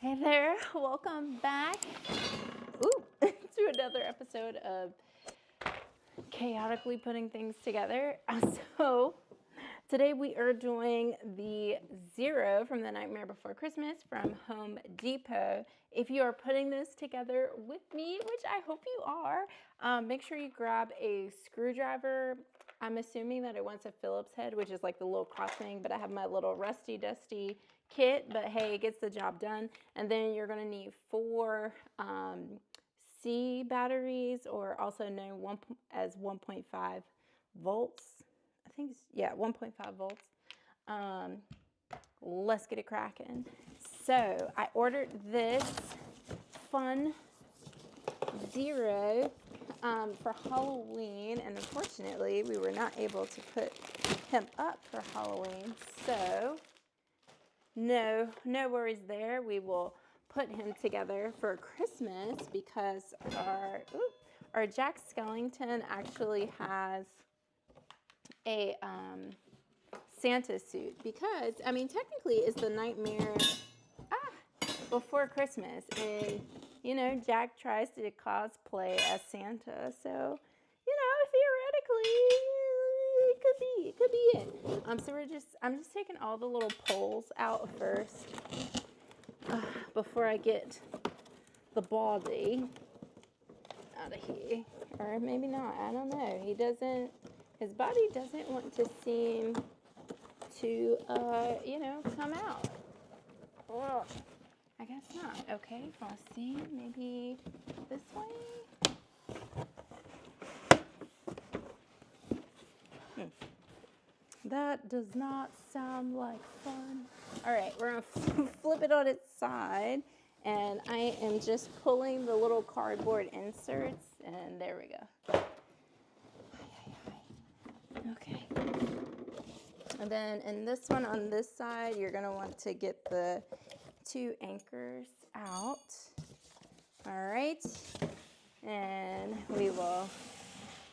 Hey there, welcome back to another episode of Chaotically Putting Things Together. So today we are doing the Zero from The Nightmare Before Christmas from Home Depot. If you are putting this together with me, which I hope you are, make sure you grab a screwdriver. I'm assuming that it wants a Phillips head, which is like the little cross thing, but I have my little rusty dusty kit, but hey, it gets the job done. And then you're going to need 4 C batteries, or also known as 1.5 volts. I think it's, yeah, 1.5 volts. Let's get it cracking. So I ordered this fun Zero for Halloween, and unfortunately we were not able to put him up for Halloween, so no worries there. We will put him together for Christmas because our Jack Skellington actually has a Santa suit, because I mean technically it's the Nightmare Before Christmas, and you know Jack tries to cosplay as Santa, so you know theoretically it could be it. So I'm just taking all the little poles out first before I get the body out of here, or maybe not. I don't know. His body doesn't want to seem to come out. Well, I guess not. Okay, let's see. Maybe this way. That does not sound like fun. All right, we're gonna flip it on its side, and I am just pulling the little cardboard inserts, and there we go. Okay. And then in this one on this side, you're gonna want to get the 2 anchors out. All right, and we will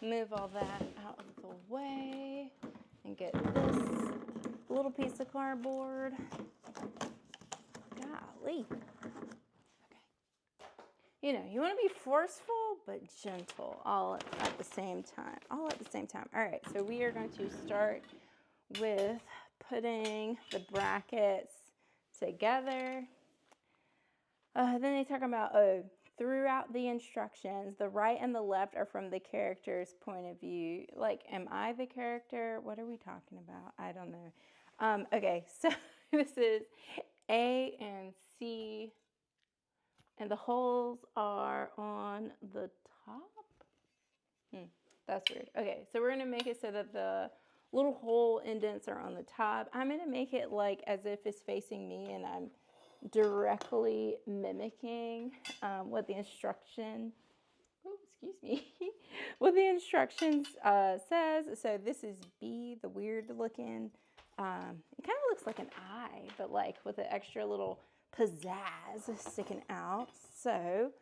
move all that out of the way and get this little piece of cardboard. Golly. Okay. You know, you want to be forceful but gentle all at the same time. All right, so we are going to start with putting the brackets together. Then they talk about throughout the instructions, the right and the left are from the character's point of view. Like, am I the character? What are we talking about? I don't know. Okay, so this is A and C, and the holes are on the top. That's weird. Okay, so we're going to make it so that the little hole indents are on the top. I'm going to make it like as if it's facing me and I'm directly mimicking what the instruction, what the instructions says. So this is B, the weird looking, it kind of looks like an eye, but like with an extra little pizzazz sticking out. So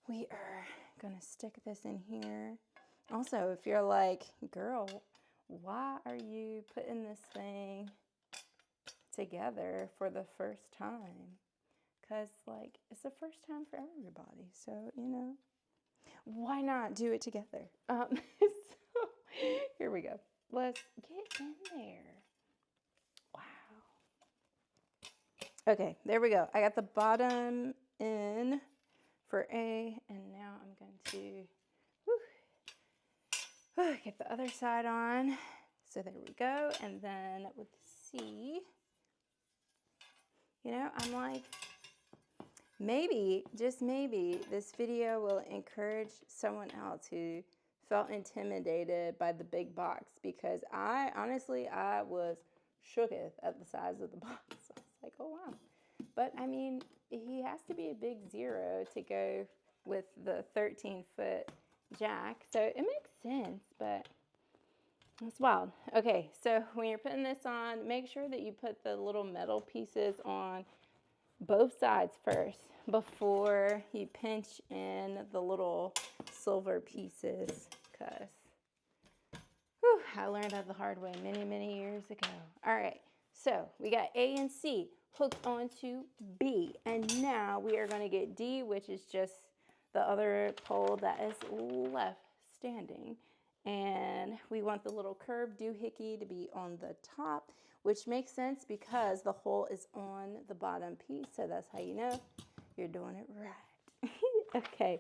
we are gonna stick this in here. Also, if you're like, girl, why are you putting this thing together for the first time? Because like it's the first time for everybody, so you know, why not do it together? So here we go. Let's get in there. Wow. Okay, there we go. I got the bottom in for A, and now I'm going to get the other side on. So there we go. And then with C, you know, I'm like, maybe, just maybe, this video will encourage someone else who felt intimidated by the big box, because I was shooketh at the size of the box. I was like, oh wow. But I mean, he has to be a big Zero to go with the 13-foot Jack, so it makes sense, but it's wild. Okay, so when you're putting this on, make sure that you put the little metal pieces on both sides first before you pinch in the little silver pieces, because I learned that the hard way many years ago. All right, so we got A and C hooked onto B, and now we are going to get D, which is just the other pole that is left standing. And we want the little curved doohickey to be on the top, which makes sense because the hole is on the bottom piece. So that's how you know you're doing it right. Okay.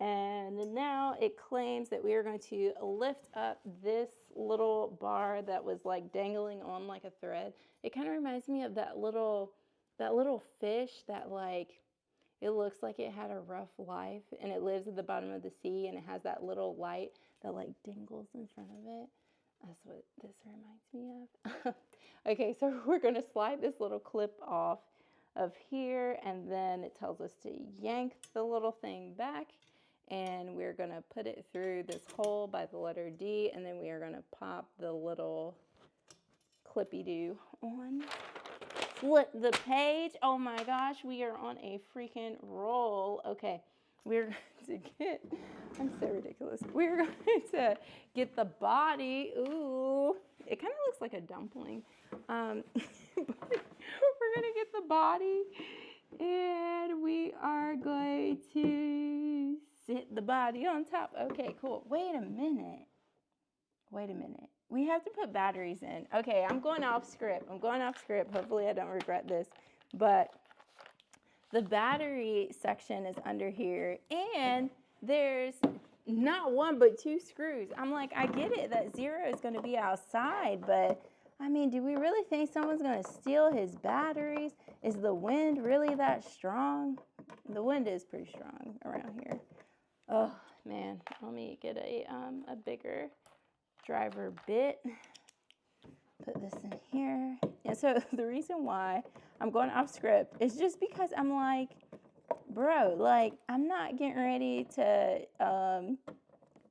And now it claims that we are going to lift up this little bar that was like dangling on like a thread. It kind of reminds me of that little fish that like, it looks like it had a rough life and it lives at the bottom of the sea and it has that little light that like dingles in front of it. That's what this reminds me of. Okay, so we're going to slide this little clip off of here, and then it tells us to yank the little thing back, and we're going to put it through this hole by the letter D, and then we are going to pop the little clippy-doo on. Flip the page. Oh my gosh, we are on a freaking roll. Okay, we're going to get, I'm so ridiculous. We're going to get the body. Ooh, it kind of looks like a dumpling. But we're going to get the body, and we are going to sit the body on top. Okay, cool. Wait a minute. We have to put batteries in. Okay, I'm going off script. Hopefully I don't regret this. But the battery section is under here, and there's not one but two screws. I'm like, I get it that 0 is going to be outside, but I mean, do we really think someone's going to steal his batteries? Is the wind really that strong? The wind is pretty strong around here. Oh man, let me get a bigger driver bit. Put this in here. And so the reason why I'm going off script is just because I'm like, bro, like I'm not getting ready to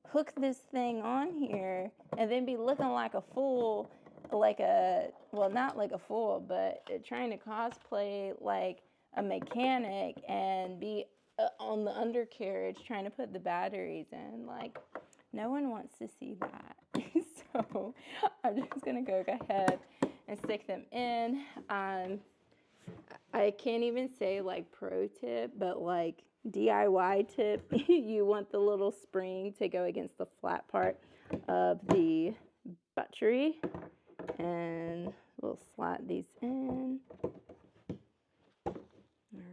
hook this thing on here and then be looking like a fool, not like a fool, but trying to cosplay like a mechanic and be on the undercarriage trying to put the batteries in. Like, no one wants to see that. So I'm just going to go ahead and stick them in. I can't even say like pro tip, but like DIY tip. You want the little spring to go against the flat part of the battery. And we'll slide these in. All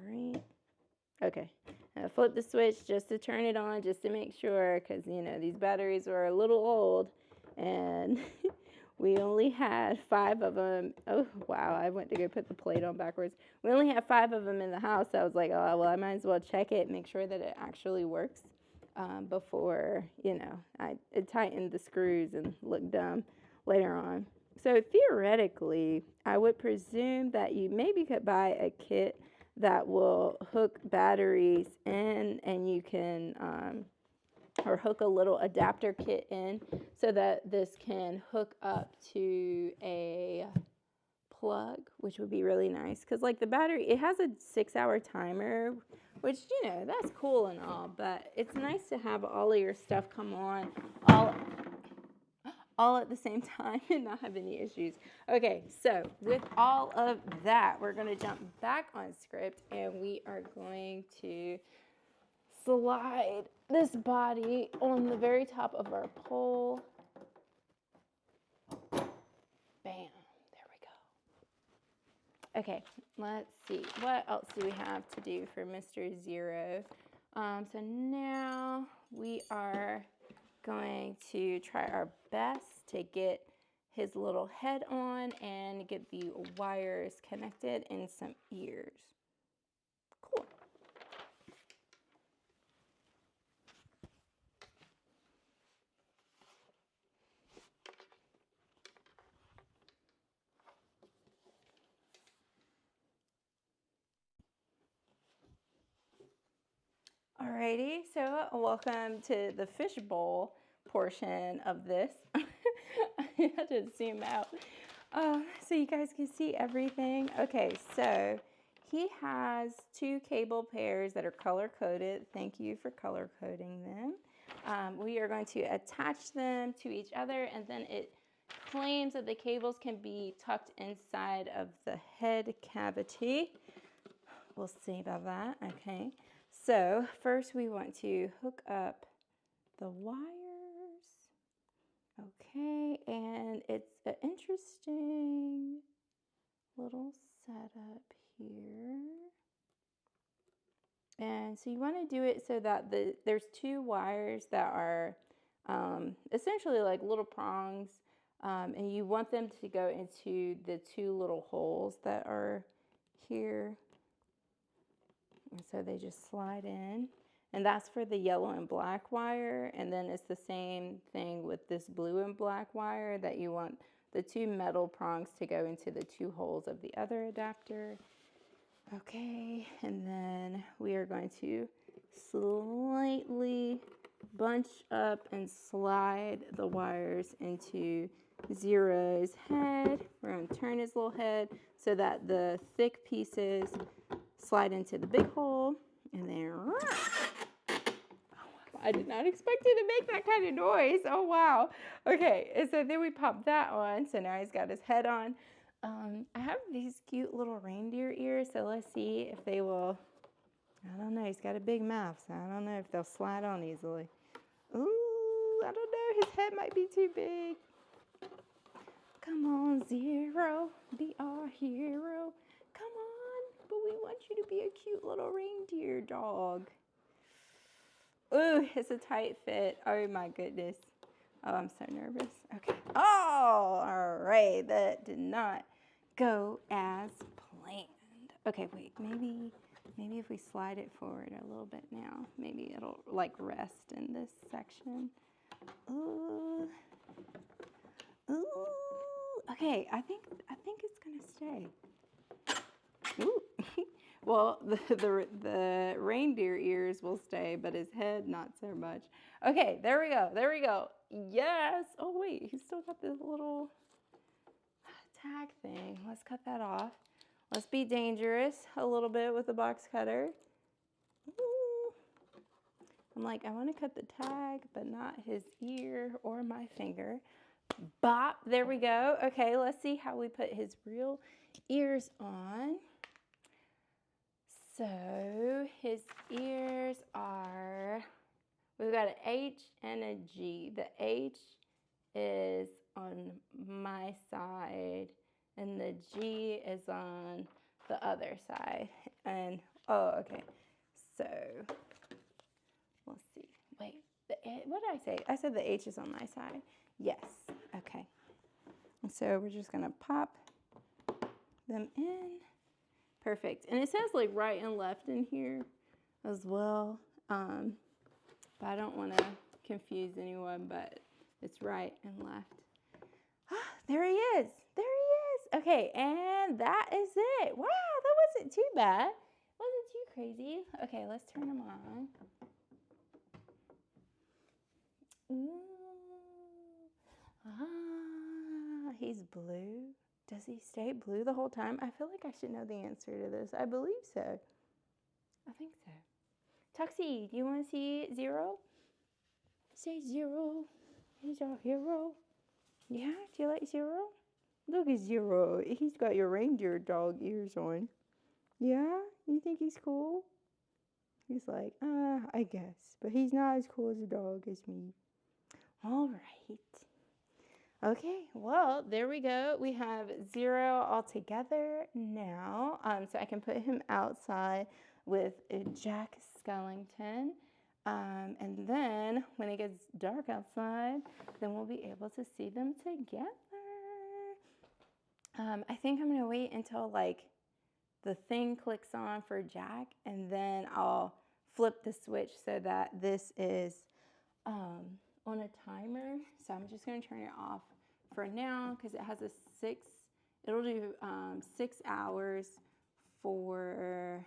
right. Okay. I flipped the switch just to turn it on, just to make sure, because, you know, these batteries were a little old, and we only had 5 of them. Oh, wow, I went to go put the plate on backwards. We only had 5 of them in the house. So I was like, oh, well, I might as well check it, make sure that it actually works before, you know, I tightened the screws and looked dumb later on. So theoretically, I would presume that you maybe could buy a kit that will hook batteries in, and you can, or hook a little adapter kit in so that this can hook up to a plug, which would be really nice. Because like the battery, it has a 6-hour timer, which, you know, that's cool and all, but it's nice to have all of your stuff come on all at the same time and not have any issues. Okay, so with all of that, we're going to jump back on script, and we are going to slide this body on the very top of our pole. Bam, there we go. Okay, let's see. What else do we have to do for Mr. 0? So now we are going to try our best to get his little head on and get the wires connected in some ears. Cool. Alrighty, so welcome to the fishbowl portion of this. I had to zoom out so you guys can see everything. Okay, so he has 2 cable pairs that are color coded. Thank you for color coding them. We are going to attach them to each other, and then it claims that the cables can be tucked inside of the head cavity, we'll see about that. Okay, so first we want to hook up the wires. Okay, and it's an interesting little setup here. And so you want to do it so that there's two wires that are essentially like little prongs, and you want them to go into the two little holes that are here. And so they just slide in. And that's for the yellow and black wire. And then it's the same thing with this blue and black wire, that you want the two metal prongs to go into the two holes of the other adapter. Okay, and then we are going to slightly bunch up and slide the wires into Zero's head. We're going to turn his little head so that the thick pieces slide into the big hole, and then I did not expect it to make that kind of noise. Oh wow. Okay, and so then we pop that on. So now he's got his head on. I have these cute little reindeer ears, so let's see if they will. I don't know, he's got a big mouth, so I don't know if they'll slide on easily. Ooh, I don't know, his head might be too big. Come on, Zero, be our hero. Come on, but we want you to be a cute little reindeer dog. Ooh, it's a tight fit. Oh my goodness. Oh, I'm so nervous. Okay. Oh, all right. That did not go as planned. Okay, wait. Maybe if we slide it forward a little bit now, maybe it'll like rest in this section. Ooh. Ooh. Okay, I think it's gonna stay. Ooh. Well, the reindeer ears will stay, but his head not so much. Okay, there we go. There we go. Yes. Oh wait, he's still got this little tag thing. Let's cut that off. Let's be dangerous a little bit with the box cutter. Ooh. I'm like, I want to cut the tag, but not his ear or my finger. Bop. There we go. Okay, let's see how we put his real ears on. So his ears are, we've got an H and a G. The H is on my side and the G is on the other side. And, oh, okay. So, let's see. Wait, what did I say? I said the H is on my side. Yes, okay. And so we're just gonna pop them in. Perfect. And it says like right and left in here as well. But I don't want to confuse anyone, but it's right and left. There he is. There he is. Okay, and that is it. Wow, that wasn't too bad. Wasn't too crazy. Okay, let's turn him on. Ooh. Ah, he's blue. Does he stay blue the whole time? I feel like I should know the answer to this. I believe so. I think so. Tuxie, do you want to see Zero? Say Zero. He's our hero. Yeah, do you like Zero? Look at Zero. He's got your reindeer dog ears on. Yeah? You think he's cool? He's like, I guess. But he's not as cool as a dog as me. All right. Okay, well, there we go. We have Zero all together now. So I can put him outside with Jack Skellington. And then when it gets dark outside, then we'll be able to see them together. I think I'm going to wait until like the thing clicks on for Jack, and then I'll flip the switch so that this is on a timer. So I'm just going to turn it off for now because it has a it'll do 6 hours for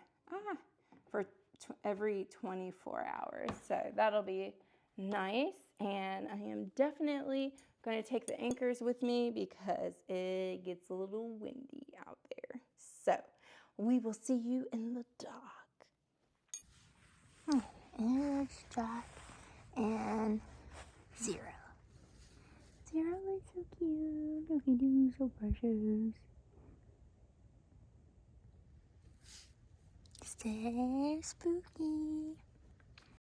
every 24 hours. So that'll be nice. And I am definitely going to take the anchors with me because it gets a little windy out there. So we will see you in the dark. Oh, here's Jack and Zero. Zero looks so cute. Look at you, so precious. So spooky.